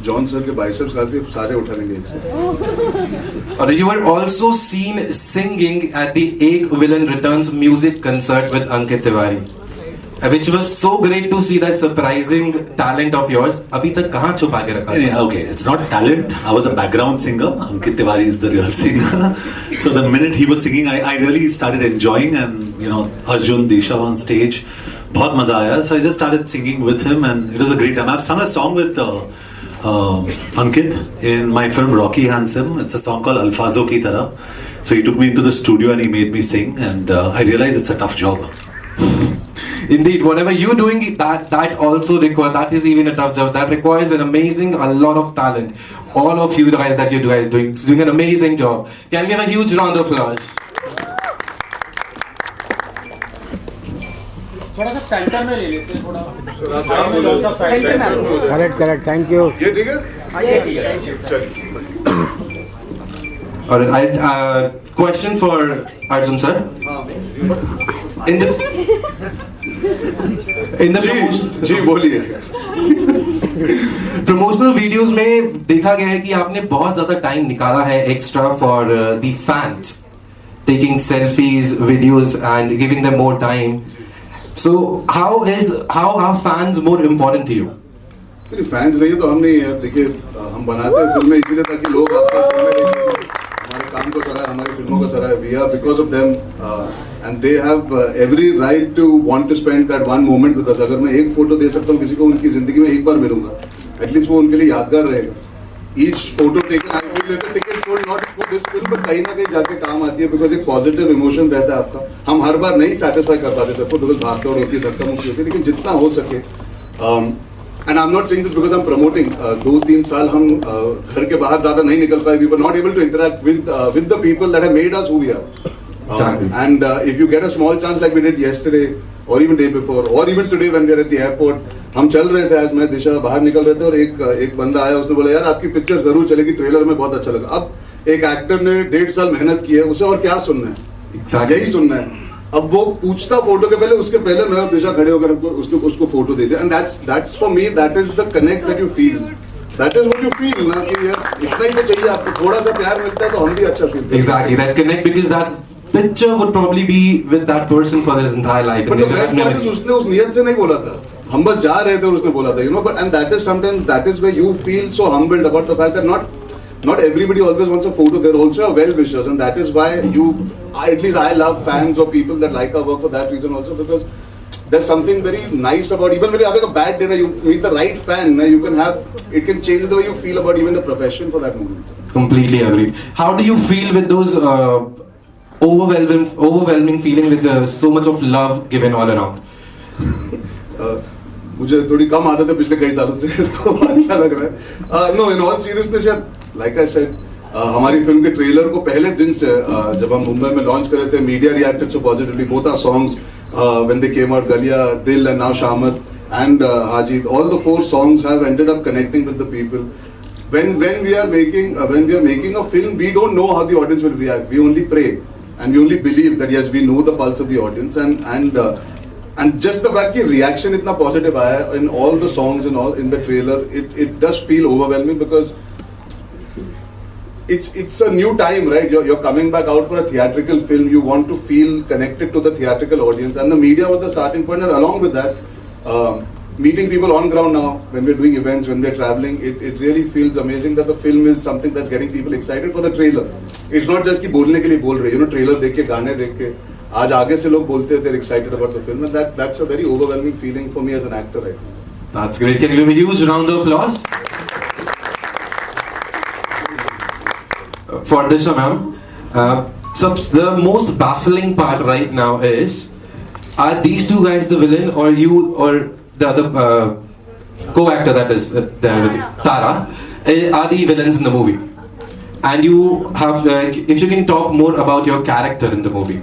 John sir के biceps काफी सारे उठा लेंगे एक साथ। और you were also seen singing at the Ek Villain Returns music concert with Ankit Tiwari, which was so great to see that surprising talent of yours. अभी तक कहाँ छुपा के रखा? Okay, it's not talent. I was a background singer. Ankit Tiwari is the real singer. So the minute he was singing, I really started enjoying, and Arjun, Disha on stage, बहुत मजा आया. So I just started singing with him, and it was a great time. I've sung a song with Ankit in my film Rocky Handsome. It's a song called Alfazo Ki Tarah. So he took me into the studio and he made me sing, and I realized it's a tough job. Indeed, whatever you're doing, that also requires, that is even a tough job. That requires a lot of talent. All of you guys that you guys doing an amazing job. Can we have a huge round of applause? थोड़ा सा centre में ले लेते हैं, थोड़ा correct thank you. ये ठीक है? चलिए. Alright, question for Arjun sir. In the जी बोलिए. promotional videos में देखा गया है कि आपने बहुत ज्यादा टाइम निकाला है extra for the fans, taking selfies, videos and giving them more time. So how are fans more important to you? Fans नहीं है तो हम नहीं है. देखिए हम बनाते हैं फिल्में इसीलिए ताकि लोग आते हैं फिल्में देखें, हमारे काम को सराहे, हमारी फिल्मों को सराहे. We are because of them and they have every right to want to spend that one moment with us. अगर मैं एक फोटो दे सकता हूँ किसी को, उनकी जिंदगी में एक बार मिलूंगा, एटलीस्ट वो उनके लिए यादगार रहेगा. Each photo taken, I feel as a ticket sold not for this film, but कहीं ना कहीं जाके काम आती है, because एक positive emotion रहता है आपका. हम हर बार नहीं satisfy कर पाते सबको, because भागदौड़ होती है, धक्का मुक्की होती है, लेकिन जितना हो सके. And I'm not saying this because I'm promoting. 2-3 साल हम घर के बाहर ज़्यादा नहीं निकल पाए. We were not able to interact with the people that have made us who we are. Exactly. And if you get a small chance like we did yesterday, or even day before, or even today when we are at the airport, हम चल रहे थे, आज मैं दिशा बाहर निकल रहे थे और एक बंदा आया, उसने बोला यार आपकी पिक्चर जरूर चलेगी, ट्रेलर में बहुत अच्छा लगा. अब एक एक्टर ने 1.5 साल मेहनत की है, उसे और क्या सुनना है? Exactly. यही सुनना है. अब वो पूछता फोटो के पहले, उसके पहले मैं और दिशा खड़े होकर उसको फोटो दे दिया. And that's for me, that is the connect that you feel. That is what you feel ना, कि यार इतना ही तो चाहिए आपको, थोड़ा सा प्यार मिलता है तो हम भी अच्छा फील करते हैं. Exactly, that connect, because that picture would probably be with that person for his entire life. But the best part is उसने उस नियत से नहीं बोला था, हम बस जा रहे थे और उसने बोला था, but and that is sometimes, that is where you feel so humbled about the fact that not everybody always wants a photo. They're also a well-wishers, and that is why at least I love fans or people that like our work for that reason also, because there's something very nice about, even when you're having a bad day, you meet the right fan, it can change the way you feel about even the profession for that moment. Completely agreed. How do you feel with those overwhelming feeling with so much of love given all around? मुझे थोड़ी कम आदत है पिछले कई सालों से, तो अच्छा लग रहा है. No, in all seriousness, like I said, हमारी फिल्म के ट्रेलर को पहले दिन से जब हम मुंबई में लॉन्च कर रहे थे, media reacted so positively. Both our songs when they came out, Galliyan, Dil and now Shaamat and Haaji, all the 4 songs have ended up connecting with the people. When we are making a film, we don't know how the audience will react. We only pray and we only believe that yes, we know the pulse of the audience, and just the fact that reaction itna positive aaya in all the songs and all in the trailer, it does feel overwhelming, because it's a new time, right? You're coming back out for a theatrical film. You want to feel connected to the theatrical audience, and the media was the starting point. And along with that, meeting people on ground now, when we're doing events, when we're traveling, it really feels amazing that the film is something that's getting people excited for the trailer. It's not just कि बोलने के लिए बोल रहे, trailer देख के, गाने देख के, आज आगे से लोग बोलते हैं, they're excited about the film, and that's a very overwhelming feeling for me as an actor right now. That's great. Can we give a huge round of applause for Disha ma'am? So the most baffling part right now is, are these two guys the villain, or you, or the other co-actor that is there with you, Tara, are the villains in the movie? And you have, if you can talk more about your character in the movie.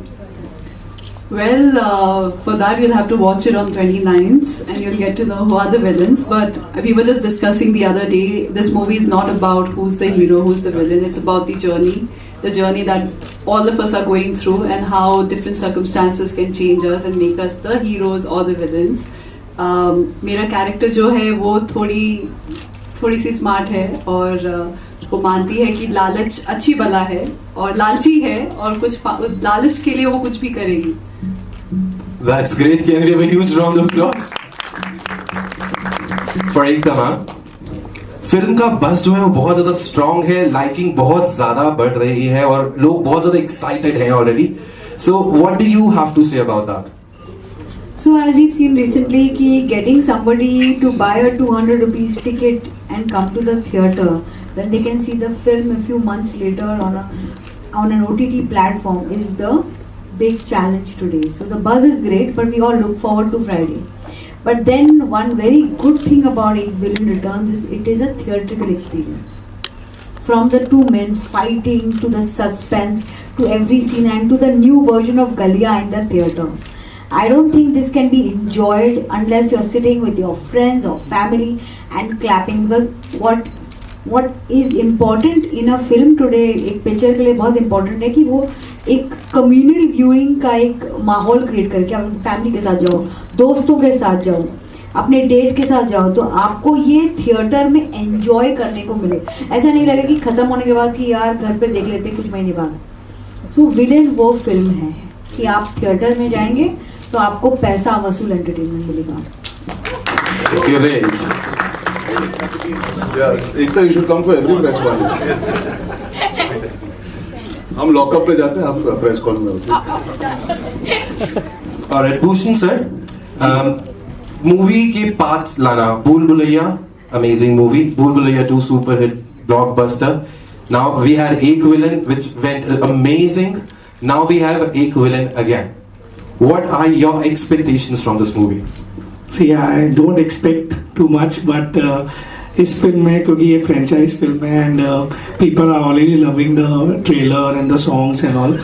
Well, for that you'll have to watch it on 29th and you'll get to know who are the villains. But we were just discussing the other day, this movie is not about who's the hero, who's the villain. It's about the journey that all of us are going through, and how different circumstances can change us and make us the heroes or the villains. मेरा character जो है वो थोड़ी थोड़ी सी smart है और वो मानती है कि लालच अच्छी बला है और लालची है और लालच के लिए वो कुछ भी करेगी. That's great. Can we have a huge round of applause for Ekta ma'am? Film का बस जो है वो बहुत ज्यादा स्ट्रॉन्ग है, लाइकिंग बहुत ज्यादा बढ़ रही है और लोग बहुत ज्यादा एक्साइटेड हैं already. So what do you have to say about that? So as we've seen recently, ki getting somebody to buy a 200 rupees ticket and come to the theatre when they can see the film a few months later on an OTT platform is the big challenge today. So the buzz is great, but we all look forward to Friday. But then one very good thing about Ek Villain Returns is it is a theatrical experience. From the two men fighting to the suspense to every scene and to the new version of Galia in the theatre. I don't think this can be enjoyed unless you're sitting with your friends or family and clapping, because what is important in a film today, एक picture के लिए बहुत important है कि वो एक communal viewing का एक माहौल create करके आप फैमिली के साथ जाओ, दोस्तों के साथ जाओ, अपने डेट के साथ जाओ, तो आपको ये थिएटर में एंजॉय करने को मिले. ऐसा नहीं लगे कि ख़त्म होने के बाद कि यार घर पे देख लेते कुछ महीने बाद. सो विलेन वो फिल्म है कि आप थिएटर में जाएंगे तो आपको पैसा वसूल एंटरटेनमेंट मिलेगा. एकता, you should come for every press con. हम लॉकअप में जाते हैं, आप प्रेस कॉन में होते हैं. Alright, Bhushan sir, मूवी के पार्ट्स लाना, भूल Bhulaiyaa amazing movie, Bhool Bhulaiya 2 super hit blockbuster. Now we had Ek Villain which went amazing. Now we have Ek Villain again. What are your expectations from this movie? See, I don't expect too much, but इस फिल्म में क्योंकि ये franchise film है and people are already loving the trailer and the songs and all,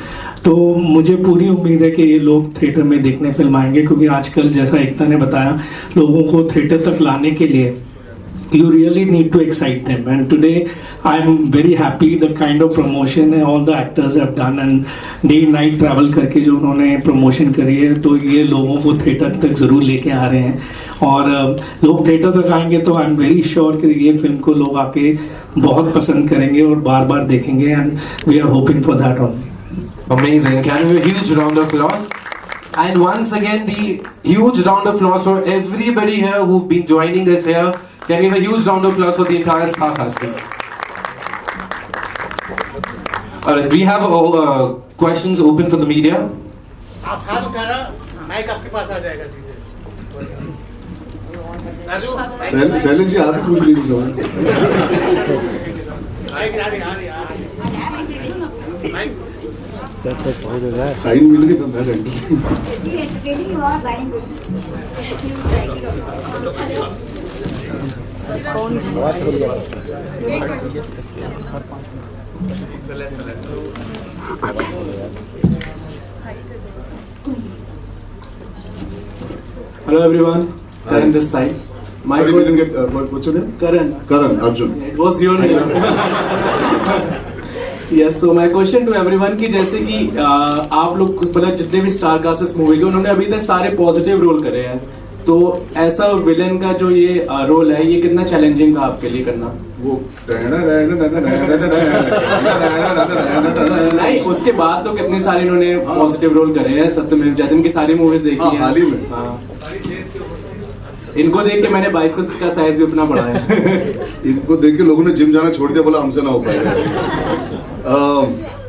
तो मुझे पूरी उम्मीद है कि ये लोग थिएटर में देखने फिल्म आएंगे, क्योंकि आजकल जैसा एकता ने बताया लोगों को थिएटर तक लाने के लिए you really need to excite them, and today I'm very happy the kind of promotion all the actors have done and day night travel करके जो उन्होंने promotion करी है, तो ये लोगों को थिएटर तक ज़रूर लेके आ रहे हैं और लोग थिएटर तक आएंगे तो I'm very sure कि ये फिल्म को लोग आके बहुत पसंद करेंगे और बार बार देखेंगे, and we are hoping for that only. Amazing. Can we have a huge round of applause? And once again the huge round of applause for everybody here who've been joining us here. Can we have a huge round of applause for the entire star cast, please? Alright, we have questions open for the media. आप हाथ उठाना, mic आपके पास आ जाएगा सीधे. राजू, शैलेश जी आप ही पूछ लीजिए सवाल. माइक आ रही. माइक साइन मिल गई तो मैं rent. Hello everyone, Karan this side. Sorry, we didn't get what's your name? Karan Arjun. It was your name. Yes, so my question to everyone कि जैसे कि आप लोग मतलब जितने भी स्टार कास्ट इस मूवी के उन्होंने अभी तक सारे पॉजिटिव रोल करे हैं, तो ऐसा विलेन का जो ये रोल है ये कितना चैलेंजिंग था आपके लिए करना? वो नहीं, उसके बाद तो कितने सारे इन्होंने पॉजिटिव रोल करे हैं. सत्यमेव जयते की सारी मूवीज देखी हैं हाल ही में. हाँ, इनको देख के मैंने बाइसेप्स का साइज भी अपना बढ़ाया. इनको देख के लोगों ने जिम जाना छोड़ दिया, बोला हमसे ना हो पाएगा.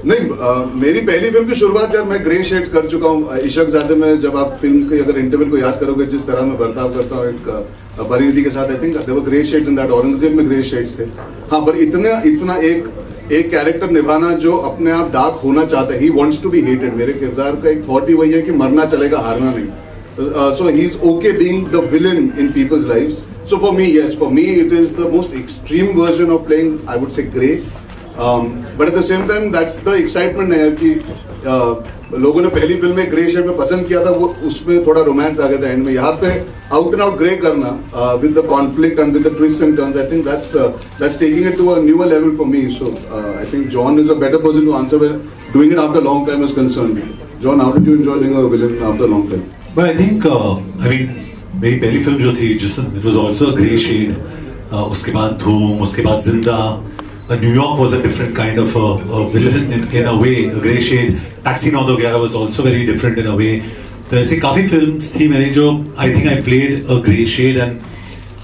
नहीं, मेरी पहली फिल्म की शुरुआत यार मैं ग्रे शेड्स कर चुका हूँ. इशकजादे में जब आप फिल्म के अगर इंटरवल को याद करोगे जिस तरह मैं बर्ताव करता हूँ एक परिणति के साथ, I think there were grey shades in that. Aurangzeb में ग्रे शेड्स थे. हाँ, पर इतना एक कैरेक्टर निभाना जो अपने आप डार्क होना चाहता है. He wants to be hated. मेरे किरदार का एक थॉट ही वही है कि मरना चलेगा, हारना नहीं. So he's okay being the villain in people's lives. So for me, yes, for me it is the most extreme version of playing, I would say, grey. But at the same time, that's the excitement है कि लोगों ने पहली film में grey shade में पसंद किया था, वो उसमें थोड़ा रोमांस आ गया था एंड में. यहाँ पे आउट एंड आउट ग्रे करना with the conflict and with the twists and turns, I think that's taking it to a newer level for me. So I think John is a better person to answer when doing it after a long time is concerned. John, how did you enjoy doing a villain after a long time? But I think, I mean, मेरी पहली film जो थी जिस it was also a grey shade. उसके बाद धूम, उसके बाद जिंदा. New York was a different kind of a villain in a way, a grey shade. Taxi Naud Gyara was also very different in a way. तो ऐसी काफ़ी films थी मेरी जो I think I played a grey shade, and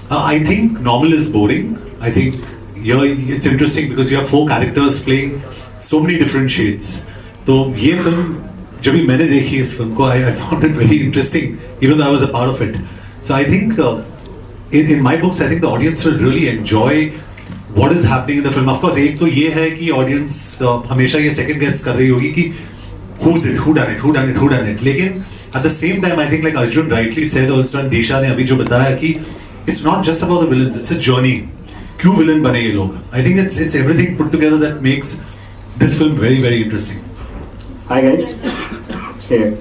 I think normal is boring. I think here it's interesting because you have 4 characters playing so many different shades. तो ये film जब भी मैंने देखी इस film को, I found it very interesting, even though I was a part of it. So I think in my books, I think the audience will really enjoy what is happening in the film. Of course, एक तो ये है कि audience हमेशा ये second guess कर रही होगी कि who's it, who done it. लेकिन at the same time, I think like Arjun rightly said also, and Disha ने अभी जो बताया कि it's not just about the villains, it's a journey. क्यों villain बने ये लोग? I think it's everything put together that makes this film very, very interesting. Hi guys. Hey.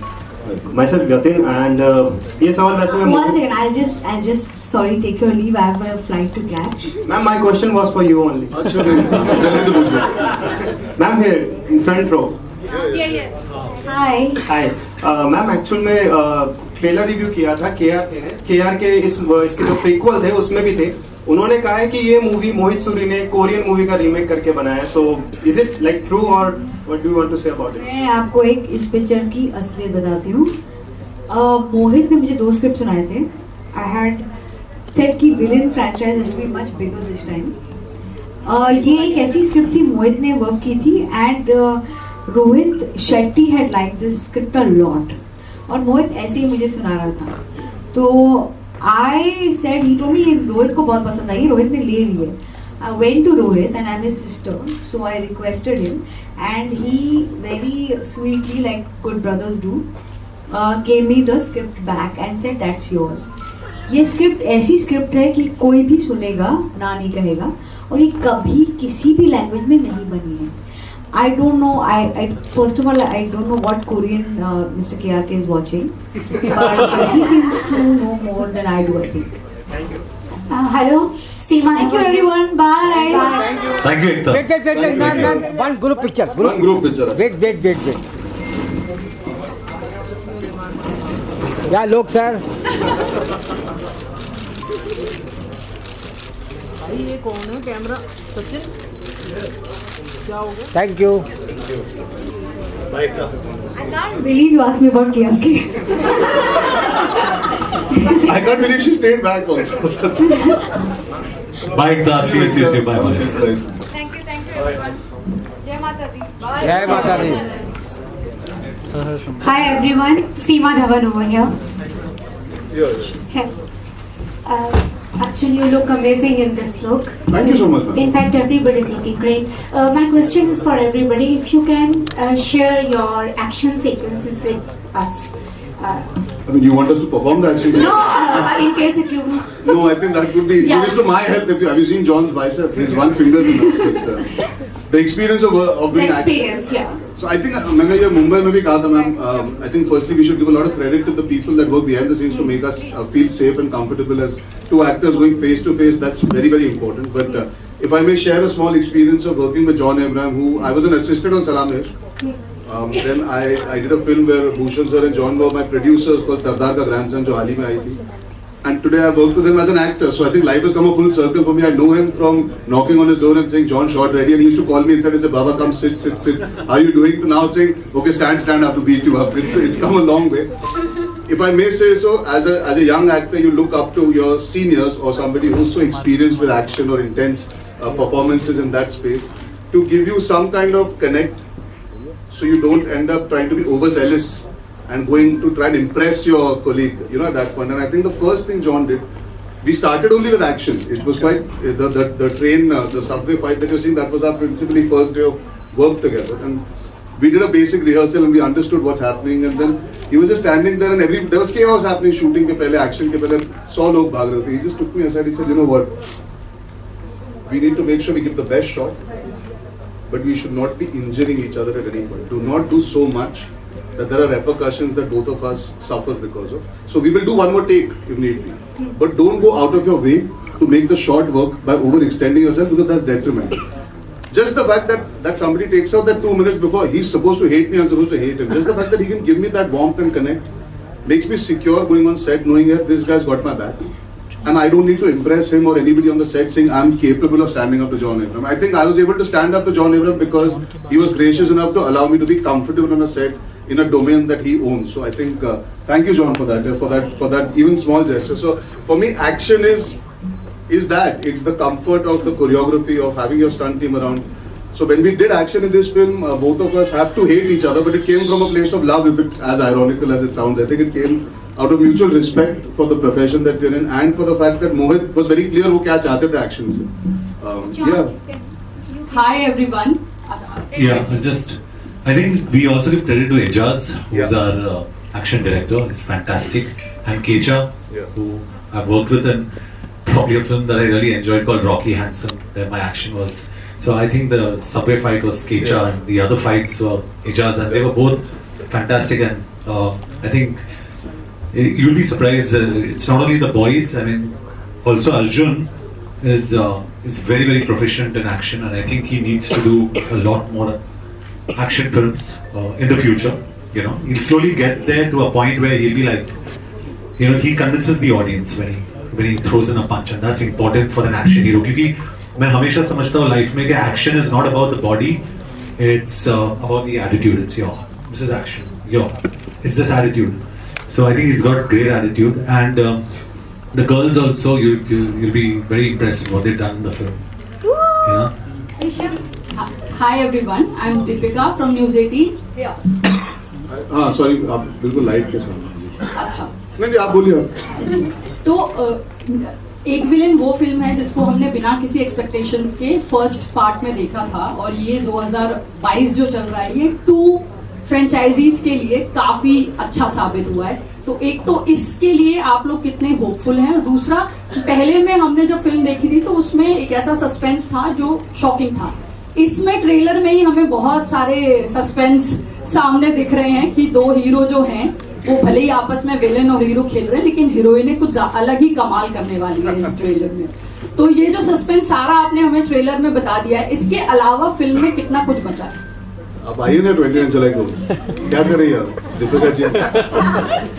Myself Gatin, and ये सवाल वैसे मैं One second, I'll just sorry, take your leave. I have a flight to catch. Ma'am, my question was for you only. अच्छा जल्दी से पूछ लो. Ma'am, here in front row. Hi. Hi. Ma'am, actual में trailer review किया था KR के इसके जो प्रीक्वल थे उसमें भी थे. उन्होंने कहा है कि ये मूवी मोहित सूरी ने कोरियन मूवी का रीमेक करके बनाया है. So is it like true, or what do you want to say about it? मैं आपको एक इस पिक्चर की असलियत बताती हूँ. मोहित ने मुझे 2 स्क्रिप्ट सुनाए थे. I had said कि villain franchise has to be much bigger this time. ये एक ऐसी स्क्रिप्ट थी, मोहित ने वर्क की थी, and Rohit Shetty had like this script a lot. और मोहित ऐसे ही मुझे सुना रहा था. तो I said, he told me Rohit को बहुत पसंद आई, रोहित ने ले ली है. I went to Rohit and I'm his sister, so I requested him, and he very sweetly, like good brothers do, gave me the script back and said that's yours. ये script ऐसी script है कि कोई भी सुनेगा ना नहीं कहेगा, और ये कभी किसी भी लैंग्वेज में नहीं बनी है. I don't know. I first of all I don't know what Korean Mr. KRK is watching, but he seems to know more than I do, I think. Thank you. Hello, Seema. Thank you everyone. Bye. Thank you, Ekta. Wait, ma'am. One group picture. One group picture. Wait. Yeah, look, sir. ये कौन है camera? Sachin क्या हो गया? Thank you. Bye, Ekta. I can't believe you asked me about KRK. I can't believe she stayed back also. Bye, Ekta. See you. Bye. Thank you everyone. Jai Mata Di. Bye. Jai Mata Di. Hi everyone, Seema Dhawan over here. Yes. Hey. Actually, you look amazing in this look. Thank you so much, ma'am. In fact, everybody's looking great. My question is for everybody. If you can share your action sequences with us. I mean, you want us to perform the action? No, in case if you. No, I think that would be injurious to my health. Have you seen John's bicep? His one finger is enough. The experience of doing The action. experience, yeah. So I think मैंने ये मुंबई में भी कहा था ma'am. I think firstly we should give a lot of credit to the people that work behind the scenes to make us feel safe and comfortable as 2 actors going face to face. That's very, very important. But if I may share a small experience of working with John Abraham, who I was an assistant on Salam Ish. Then I did a film where Bhushan sir and John were my producers, called Sardar Ka Grandson, जो हाल ही में आई थी. And today I worked with him as an actor. So I think life has come a full circle for me. I know him from knocking on his door and saying, John, shot ready. And he used to call me inside and say, Baba, come sit. How are you doing? To now saying, okay, stand, I have to beat you up. It's come a long way. If I may say so, as a young actor, you look up to your seniors or somebody who's so experienced with action or intense performances in that space to give you some kind of connect, so you don't end up trying to be overzealous and going to try and impress your colleague, at that point. And I think the first thing John did, we started only with action. It was quite, the train, the subway fight that you're seeing, that was our principally first day of work together. And we did a basic rehearsal and we understood what's happening. And then he was just standing there and there was chaos happening, shooting ke pehle, action ke pehle, 100 log bhag rahe the. He just took me aside, he said, you know what, we need to make sure we give the best shot, but we should not be injuring each other at any point. Do not do so much that there are repercussions that both of us suffer because of. So we will do one more take if need be. But don't go out of your way to make the shot work by overextending yourself, because that's detrimental. Just the fact that somebody takes out that 2 minutes before, he's supposed to hate me, I'm supposed to hate him. Just the fact that he can give me that warmth and connect makes me secure going on set knowing that this guy's got my back. and I don't need to impress him or anybody on the set saying I'm capable of standing up to John Abraham. I think I was able to stand up to John Abraham because he was gracious enough to allow me to be comfortable on a set in a domain that he owns. So I think thank you, John, for that even small gesture. So for me, action is that it's the comfort of the choreography of having your stunt team around. So when we did action in this film, both of us have to hate each other, but it came from a place of love. If it's as ironical as it sounds, I think it came out of mutual respect for the profession that we're in, and for the fact that Mohit was very clear वो क्या चाहते थे action से. Yeah. Hi everyone. Yeah, so I think we also give credit to Ejaz, who's our action director. It's fantastic, and Kecha, who I've worked with in probably a film that I really enjoyed called Rocky Handsome, where my action was. So I think the subway fight was Kecha, and the other fights were Ejaz, and they were both fantastic. And I think you'll be surprised. It's not only the boys. I mean, also Arjun is very, very proficient in action, and I think he needs to do a lot more action films in the future. You know, he'll slowly get there to a point where he'll be like, you know, he convinces the audience when he throws in a punch, and that's important for an action hero. क्योंकि मैं हमेशा समझता हूँ life में कि action is not about the body, it's about the attitude. It's this is action. It's this attitude. So I think he's got great attitude, and the girls also, you'll be very impressed with what they've done in the film. You know? Hi everyone, I'm Deepika from News 18. Yeah. हाँ sorry आप बिल्कुल light के साथ. अच्छा. नहीं आप बोलिए. तो एक विलेन वो फिल्म है जिसको हमने बिना किसी एक्सपेक्टेशन के फर्स्ट पार्ट में देखा था, और ये 2022 जो चल रहा है ये 2 फ्रेंचाइजीज के लिए काफी अच्छा साबित हुआ है. तो एक तो इसके लिए आप लोग कितने होपफुल हैं, और दूसरा पहले में हमने जब फिल्म देखी थी तो उसमें एक ऐसा सस्पेंस था जो शॉकिंग था. इसमें ट्रेलर में ही हमें बहुत सारे सस्पेंस सामने दिख रहे हैं कि 2 हीरो जो हैं वो भले ही आपस में विलेन और हीरो खेल रहे हैं, लेकिन हीरोइने कुछ अलग ही कमाल करने वाली है इस ट्रेलर में. तो ये जो सस्पेंस सारा आपने हमें ट्रेलर में बता दिया है, इसके अलावा फिल्म में कितना कुछ बचा है? अब आइए ना 29 जुलाई को. क्या कर रही है दीपिका जी?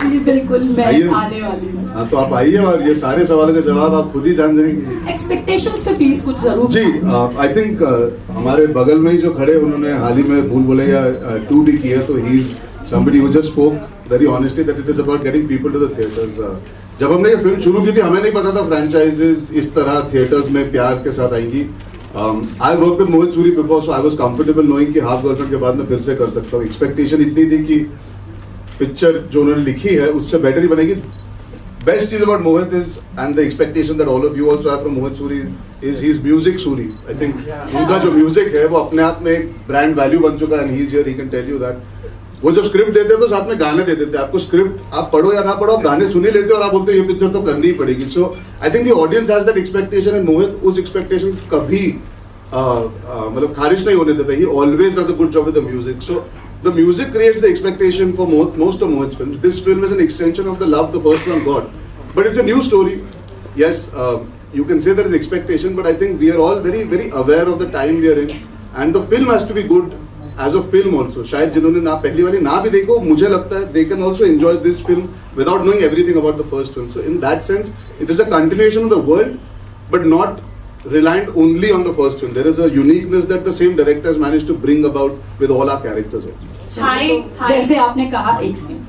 जी बिल्कुल, मैं आने वाली हूँ. हाँ तो आप आइए और ये सारे सवालों के जवाब आप खुद ही जान जाएंगे. एक्सपेक्टेशंस पे प्लीज कुछ जरूर. जी आई थिंक हमारे बगल में ही जो खड़े उन्होंने हाल ही में भूल भुलैया 2 भी किया, तो he is somebody who just spoke very honestly that it is about getting people to the theaters. जब हमने ये फिल्म शुरू की थी हमें नहीं पता था फ्रेंचाइजेस इस तरह थिएटर्स में प्यार के साथ आएंगी. I worked with Mohit Suri before, so I was comfortable knowing कि हाफ गर्लफ्रेंड के बाद मैं फिर से कर सकता हूँ. एक्सपेक्टेशन इतनी थी कि पिक्चर जो उन्होंने लिखी है उससे बेटर ही बनेगी. Best चीज about Mohit is, and the expectation that all of you also have from Mohit Suri is his music Suri. I think उनका जो म्यूजिक है वो अपने आप में एक ब्रांड वैल्यू बन चुका है, and he is here, he can tell you that. वो जब स्क्रिप्ट देते हैं तो साथ में गाने दे देते हैं. आपको स्क्रिप्ट आप पढ़ो या ना पढ़ो, आप गाने सुन ही लेते हो और आप बोलते हो ये पिक्चर तो करनी ही पड़ेगी. So I think the audience has that expectation, and Mohit उस एक्सपेक्टेशन कभी मतलब खारिज नहीं होने देता. He always does a good job with the music. So the music creates the expectation for most of Mohit's films. This film is an extension of the love the first one got, but it's a new story. Yes, you can say there is expectation, but I think we are all very, very aware of the time we are in, and the film has to be good as a film also. शायद जिन्होंने ना पहली वाली ना भी देखो, मुझे लगता है they can also enjoy this film without knowing everything about the first film. So in that sense, it is a continuation of the world, but not reliant only on the first film. There is a uniqueness that the same director has managed to bring about with all our characters also. जैसे आपने कहा, एक second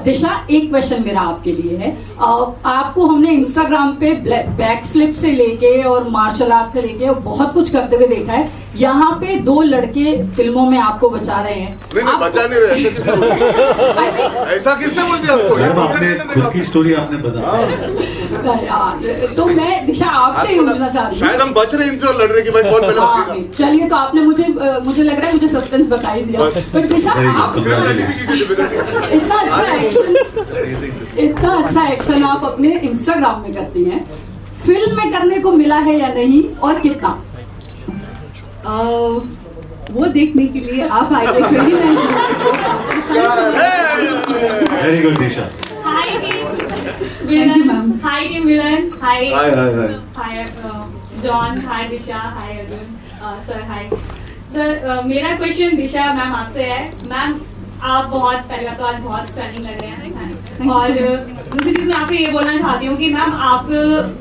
दिशा, एक question मेरा आपके लिए है. आपको हमने इंस्टाग्राम पे बैक फ्लिप से लेके और मार्शल आर्ट से लेके और बहुत कुछ करते हुए देखा है. यहाँ पे 2 लड़के फिल्मों में आपको बचा रहे हैं. नहीं बचा नहीं रहे. ऐसा किसने बोल दिया आपको? यार आपने खुद की स्टोरी आपने बताया. तो मैं दिशा आपसे पूछना चाह रही हूँ, शायद हम बच रहे हैं इनसे और लड़ रहे कि भाई कौन पहले भागेगा. चलिए, तो आपने मुझे लग रहा है मुझे सस्पेंस बता ही दिया. पर दिशा, इतना अच्छा एक्शन आप अपने इंस्टाग्राम में करती हैं, फिल्म में करने को मिला है या नहीं, और कितना? वो देखने के लिए आप आइए 29 जुलाई को. Very good Disha. Hi team. Thank you, ma'am. Hi team Milan. Hi. Hi. John. Hi Disha. Hi Arjun. Sir hi. Sir, मेरा क्वेश्चन दिशा मैम आपसे है. मैम आप बहुत, पहले तो आज बहुत स्टनिंग लग रहे हैं. और दूसरी चीज मैं आपसे ये बोलना चाहती हूँ कि मैम आप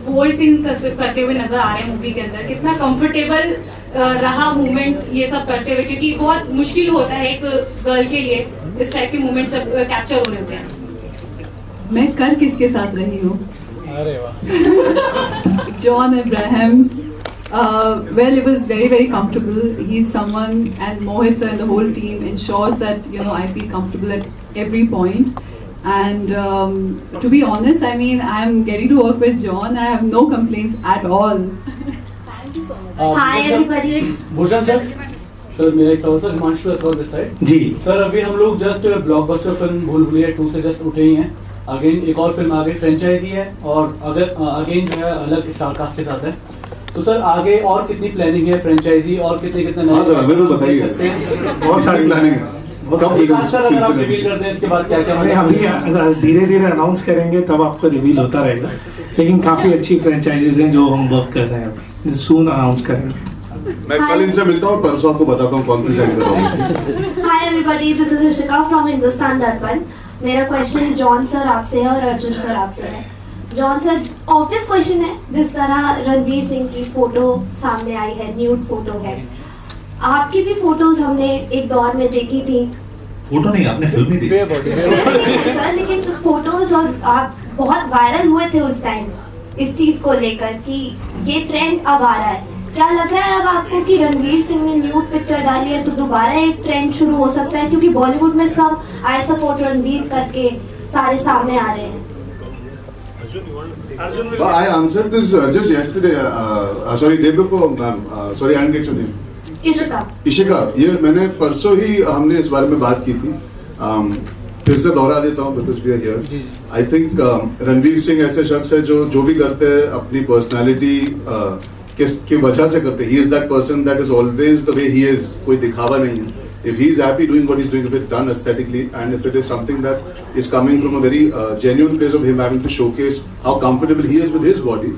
बोल्ड सीन करते हुए नजर आ रहे हैं मूवी के अंदर, कितना कंफर्टेबल रहा मूवमेंट ये सब करते हुए, क्योंकि बहुत मुश्किल होता है एक गर्ल के लिए इस टाइप के मूवमेंट सब कैप्चर हो रहे होते हैं। मैं कर किसके साथ रही हूँ? अरे वाह। John Abrahams. Well, it was very comfortable. He's someone, and Mohit sir and the whole team ensures that I feel comfortable at every point. And to be honest, I mean, I'm getting to work with John. I have no complaints at all. Thank you so much. Hi everybody. Bhushan sir मेरा एक सवाल sir, Himanshu from this side. जी sir, अभी हम लोग just blockbuster film भूल भुलैया 2 से just उठे ही हैं। अगेन एक और फिल्म आगे फ्रेंचाइजी है और अगर अगेन जो है अलग स्टार कास्ट के साथ है, तो सर आगे और कितनी प्लानिंग है फ्रेंचाइजी और कितने हाँ सर, हमें भी बताइए बहुत सारी प्लानिंग है। सर अगर आप रिवील कर दें इसके बाद क्या क्या अभी धीरे अनाउंस करेंगे तब आपको रिवील होता रहेगा, लेकिन काफ़ी अच्छी फ्रेंचाइजीज हैं जो हम वर्क कर रहे हैं, सून अनाउंस करेंगे। मैं कल इनसे मिलता हूँ, परसों आपको बताता हूँ कौन सी सेंड करूँगा। Hi everybody, this is Ishika from Hindustan दर्पण। मेरा क्वेश्चन जॉन सर आपसे है और अर्जुन सर आपसे है। जॉन सर, ऑब्वियस क्वेश्चन है, जिस तरह रणवीर सिंह की फोटो सामने आई है, न्यूड फोटो है, आपकी भी फोटोज हमने एक दौर में देखी थी। फोटो नहीं, आपने फिल्म ही देखी सर, लेकिन फोटोज और आप बहुत वायरल हुए थे उस टाइम इस चीज को लेकर कि ये ट्रेंड अब आ रहा है। क्या लग रहा है अब आपको कि रणवीर सिंह ने न्यूड पिक्चर डाली है तो दोबारा एक ट्रेंड शुरू हो सकता है, क्योंकि बॉलीवुड में सब आई सपोर्ट रणवीर करके सारे सामने आ रहे हैं। I answered this just yesterday. Sorry, day before, ma'am. Sorry, I didn't get your name. Ishika, ये मैंने परसों ही हमने इस बारे में बात की थी। फिर से दोहरा देता हूँ because we are here. I think Ranveer Singh ऐसे शख्स है जो भी करते हैं अपनी पर्सनालिटी की वजह से करते हैं। He is that person that is always the way he is. कोई दिखावा नहीं है। If he is happy doing what he's doing, if it's done aesthetically, and if it is something that is coming from a very genuine place of him having to showcase how comfortable he is with his body,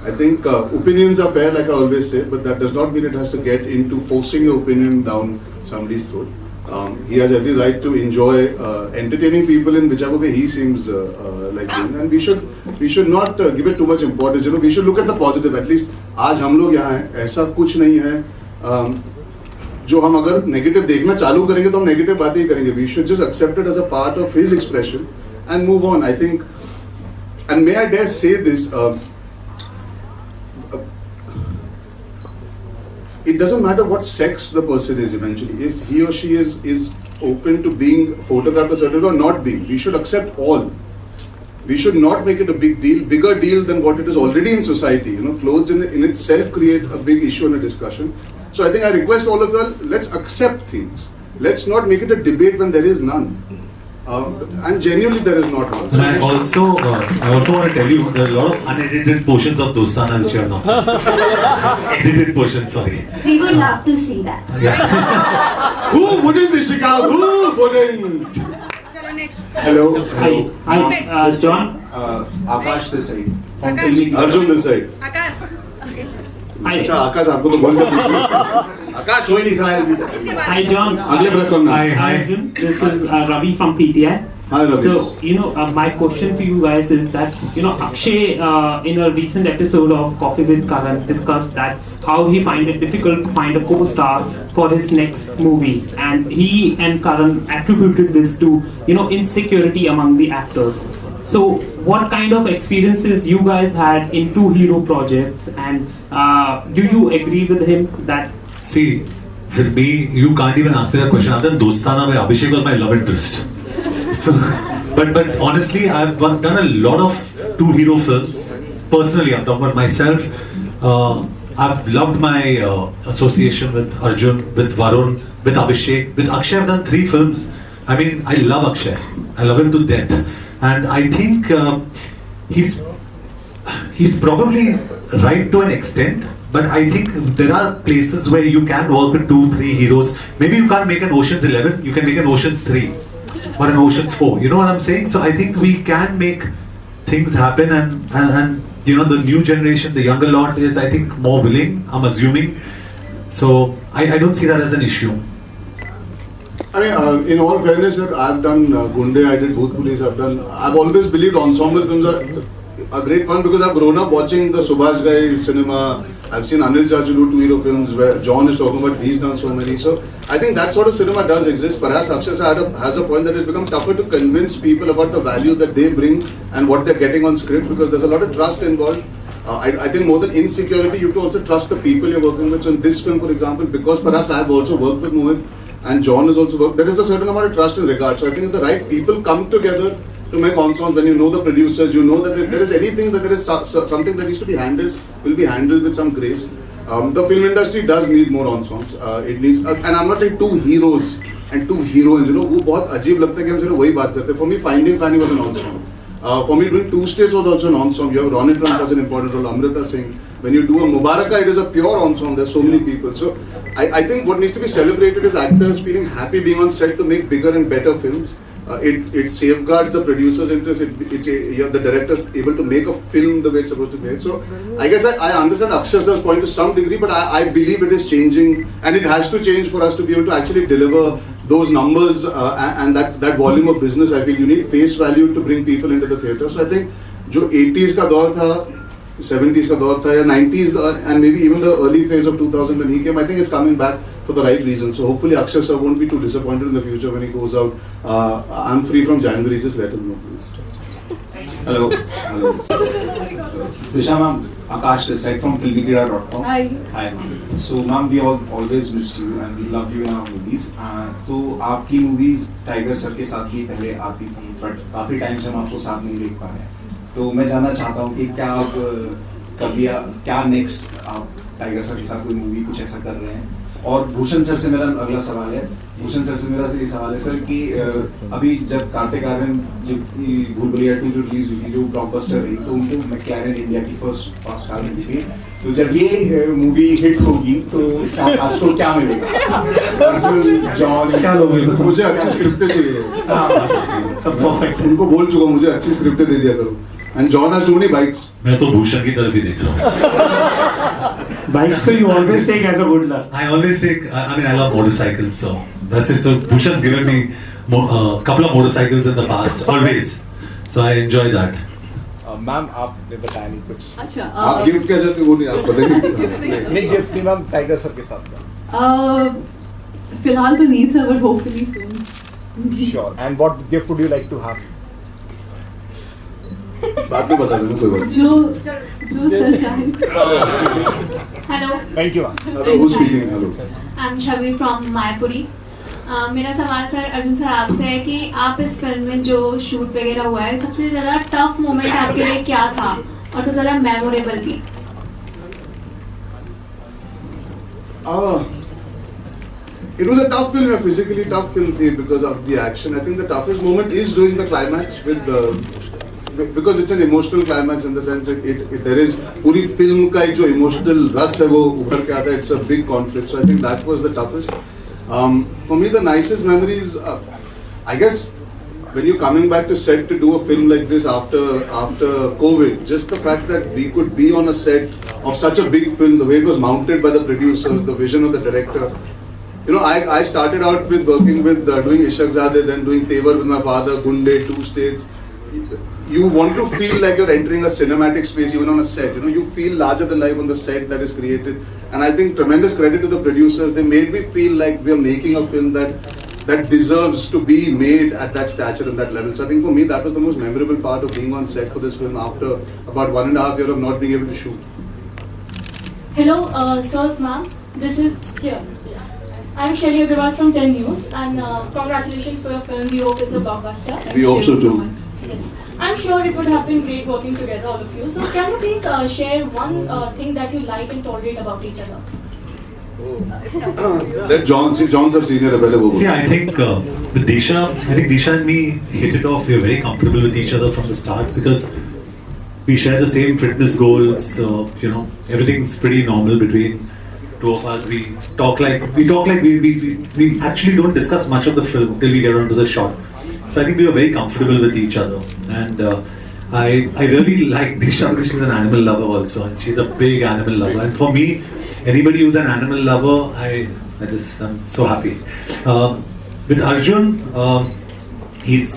I think opinions are fair, like I always say, but that does not mean it has to get into forcing your opinion down somebody's throat. He has every right to enjoy entertaining people in whichever way he seems like doing, and we should not give it too much importance. You know, we should look at the positive. At least आज हम लोग यहाँ हैं, ऐसा कुछ नहीं है जो हम अगर नेगेटिव देखना चालू करेंगे तो हम नेगेटिव बातें ही करेंगे। We should just accept it as a part of his expression and move on. I think, and may I dare say this, it doesn't matter what sex the person is eventually. If he or she is open to being photographed a certain way or not being, we should accept all. We should not make it a big deal, bigger deal than what it is already in society. You know, clothes in itself create a big issue and a discussion. So I think I request all of you all, let's accept things. Let's not make it a debate when there is none. And genuinely there is not one. I also want to tell you there are a lot of unedited portions of Dostana which are not edited portions. Sorry. We would love to see that. Who wouldn't, Ishika? Who wouldn't? Hello. Hi. John. Akash this side. From Arjun this side. Akash, okay. अच्छा आकाश आपको तो बोल दो। आकाश कोई नहीं सुनाया। Hi John. अगले प्रश्न। Hi Arjun. This is Ravi from PTI. Hi Ravi. So my question to you guys is that Akshay in a recent episode of Coffee with Karan discussed that how he find it difficult to find a co-star for his next movie, and he and Karan attributed this to insecurity among the actors. So what kind of experiences you guys had in two hero projects, and do you agree with him that? See, with me, you can't even ask me that question. Other than Dostana, where Abhishek was my love interest. So, but honestly, I've done a lot of two hero films. Personally, I'm talking about myself. I've loved my association with Arjun, with Varun, with Abhishek, with Akshay. I've done 3 films. I mean, I love Akshay. I love him to death. And I think he's probably right to an extent, but I think there are places where you can work with 2-3 heroes. Maybe you can't make an Ocean's 11, you can make an Ocean's 3 or an Ocean's 4. You know what I'm saying? So I think we can make things happen, and the new generation, the younger lot is, I think, more willing, I'm assuming. So I don't see that as an issue. I mean, in all fairness, look, I've done Gunde, I did Bhoot Police, I've always believed ensemble films are great fun because I've grown up watching the Subhash Ghai cinema. I've seen Anil Chachu do 2 hero films where John is talking about, he's done so many. So I think that sort of cinema does exist. Perhaps Akshay has a point that it's become tougher to convince people about the value that they bring and what they're getting on script because there's a lot of trust involved. I think more than insecurity, you have to also trust the people you're working with. So in this film, for example, because perhaps I've also worked with Mohit and John has also worked, there is a certain amount of trust and regard. So I think if the right people come together to make ensembles, when you know the producers, you know that if there is anything, that there is something that needs to be handled, will be handled with some grace. The film industry does need more ensembles. It needs, and I'm not saying 2 heroes and 2 heroines, you know, वो बहुत अजीब लगता है कि हम सिर्फ वही बात करते हैं. For me, Finding Fanny was an ensemble. For me, doing 2 States was also an ensemble. You have Ronit Ram, such an important role, Amrita Singh. When you do a Mubaraka, it is a pure ensemble. There's so many people. So I think what needs to be celebrated is actors feeling happy being on set to make bigger and better films. It safeguards the producer's interest. The director able to make a film the way it's supposed to be made. So I guess I understand Akshay sir's point to some degree, but I believe it is changing, and it has to change for us to be able to actually deliver those numbers and that volume of business. I feel you need face value to bring people into the theatre. So I think जो 80s का दौर था, 70s का दौर था, या 90s and maybe even the early phase of 2000 when he came, I think it's coming back for the right reason. So hopefully Akshay sir won't be too disappointed in the future when he goes out. I'm free from January, just let him know please. Hello. Disha ma'am, Akash this side from filmikira.com. Hi. Hi ma'am. So ma'am, we always missed you and we love you in our movies. तो आपकी movies tiger sir के साथ भी पहले आती थी, but काफी time से हम आपको साथ नहीं देख पा रहे हैं. तो मैं जानना चाहता हूँ कि क्या आप कभी क्या नेक्स्ट आप टाइगर सर के साथ कोई मूवी कुछ ऐसा कर रहे हैं. और भूषण सर से मेरा अगला सवाल है. भूषण सर से मेरा ये सवाल है सर कि अभी जब कार्तिक आर्यन जो भूल भुलैया 2 जो रिलीज हुई थी, जो ब्लॉकबस्टर रही, तो उनको मैकलैरन इंडिया की फर्स्ट कार मिली थी. तो जब ये मूवी हिट होगी तो इसका कास्ट को क्या मिलेगा? अर्जुन, जॉन, क्या लोगे? मुझे अच्छी स्क्रिप्टें चाहिए. परफेक्ट. उनको बोल चुका मुझे अच्छी स्क्रिप्टें दे दिया करो. And John has too many bikes. मैं तो भूषण की तरफ ही देख रहा हूँ. Bikes, so you always take as a good luck. I always take. I mean, I love motorcycles, so that's it. So Bhushan's given me a couple of motorcycles in the past, always. So I enjoy that. Ma'am आपने बताया नहीं कुछ. अच्छा. आप gift क्या चाहते हो नहीं आप बताइए. नहीं गिफ्ट नहीं मैम, टाइगर सर के साथ. फिलहाल तो नहीं sir, but hopefully soon. Sure. And what gift would you like to have? बात में बता देना कोई बात. जो सर चाहे. Hello. Thank you. Hello, who's speaking? Hello. I'm Chavi from Mayapuri. मेरा सवाल सर अर्जुन सर आपसे है कि आप इस फिल्म में जो शूट वगैरह हुआ है, सबसे ज़्यादा टफ मोमेंट आपके लिए क्या था और सबसे ज़्यादा मेमोरेबल भी? It was a tough film, a physically tough film because of the action. I think the toughest moment is during the climax because it's an emotional climax in the sense there is पूरी film का एक जो emotional रस है वो उभर के आता है. It's a big conflict. So I think that was the toughest. For me, the nicest memories, I guess, when you're coming back to set to do a film like this after COVID, just the fact that we could be on a set of such a big film, the way it was mounted by the producers, the vision of the director. You know, I started out with working with doing Ishaq Zadeh, then doing Tevar with my father, Gunde, 2 States. You want to feel like you're entering a cinematic space even on a set. You know, you feel larger than life on the set that is created. And I think tremendous credit to the producers. They made me feel like we are making a film that deserves to be made at that stature and that level. So I think for me that was the most memorable part of being on set for this film after about 1.5 years of not being able to shoot. Hello, sirs, ma'am. This is here. I'm Shelly Agrawal from 10 News, and congratulations for your film. We hope it's a blockbuster. We hope so too. Yes. I'm sure it would have been great working together, all of you. So can you please share one thing that you like and tolerate about each other? Let John's our senior. See, I think with Disha and me hit it off. We're very comfortable with each other from the start because we share the same fitness goals. You know, everything's pretty normal between two of us. We talk like we actually don't discuss much of the film till we get onto the shot. So I think we were very comfortable with each other, and I really like Disha because she's an animal lover also, and she's a big animal lover. And for me, anybody who's an animal lover, I'm so happy. With Arjun, he's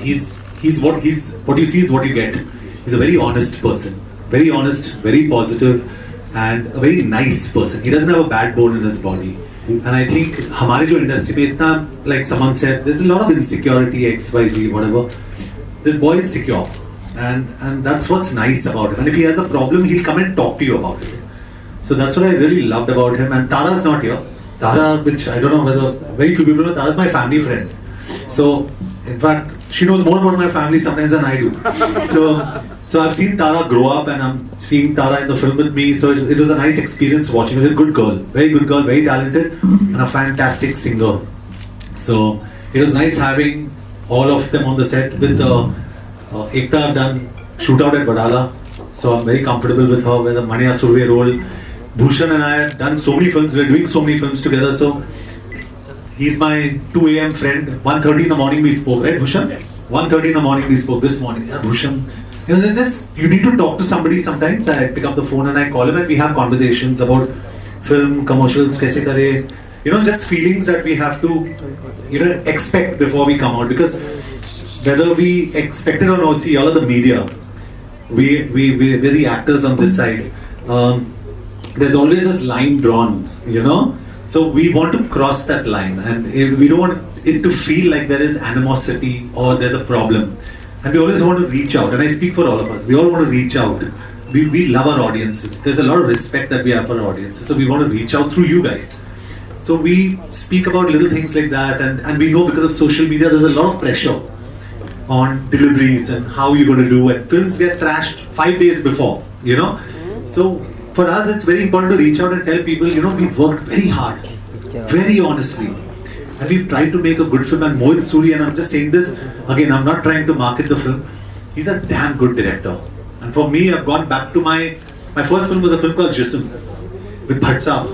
what you see is what you get. He's a very honest person, very honest, very positive, and a very nice person. He doesn't have a bad bone in his body. And I think हमारे जो industry में इतना, like someone said, there's a lot of insecurity, XYZ, whatever. This boy is secure, and that's what's nice about him. And if he has a problem, he'll come and talk to you about it. So that's what I really loved about him. And Tara's not here. Tara, which I don't know whether very few people know, Tara's my family friend. So in fact, she knows more about my family sometimes than I do. So I've seen Tara grow up, and I'm seeing Tara in the film with me. So it was a nice experience watching. She's a good girl, very talented, and a fantastic singer. So it was nice having all of them on the set. With Ekta, I've done Shootout at Badala, so I'm very comfortable with her. With the Manya Surve role, Bhushan and I have done so many films. We're doing so many films together. So he's my 2 a.m. friend. 1:30 in the morning we spoke, right, Bhushan? 1:30 in the morning we spoke this morning. Yeah, Bhushan. You know, you need to talk to somebody sometimes. I pick up the phone and I call him, and we have conversations about film, commercials, kaise kare. You know, just feelings that we have to, expect before we come out. Because whether we expect it or not, see, all of the media, we're the actors on this side. There's always this line drawn, So we want to cross that line, and we don't want it to feel like there is animosity or there's a problem. And we always want to reach out, and I speak for all of us. We all want to reach out. We love our audiences. There's a lot of respect that we have for our audiences, so we want to reach out through you guys. So we speak about little things like that, and we know because of social media, there's a lot of pressure on deliveries and how you're going to do, and films get trashed 5 days before, So for us, it's very important to reach out and tell people, we've worked very hard, very honestly. And we've tried to make a good film. And Mohit Suri, and I'm just saying this, again, I'm not trying to market the film. He's a damn good director. And for me, I've gone back to my first film was a film called Jism with Bhatt Saab.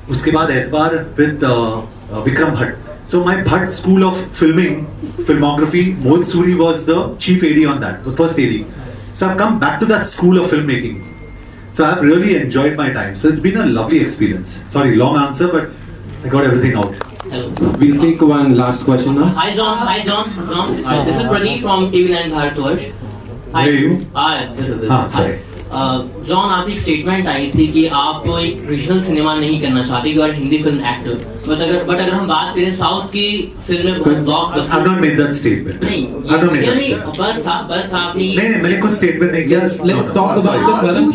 Uske baad Etbar with Vikram Bhatt. So my Bhatt school of filmography, Mohit Suri was the chief AD on that, the first AD. So I've come back to that school of filmmaking. So I've really enjoyed my time. So it's been a lovely experience. Sorry, long answer, but I got everything out. Hello. We'll take one last question now. Hi John. This is Pradeep from TV9 Bharatvarsh. Hi. Hi. This is sorry. John, आपकी एक statement आई थी कि आप एक regional cinema नहीं करना चाहते, you are Hindi film actor, but अगर हम बात करें साउथ की फिल्में बहुत blockbuster. I've not made that statement. नहीं, बस था आपने। नहीं, मैंने कुछ स्टेटमेंट नहीं किया। Let's talk about the current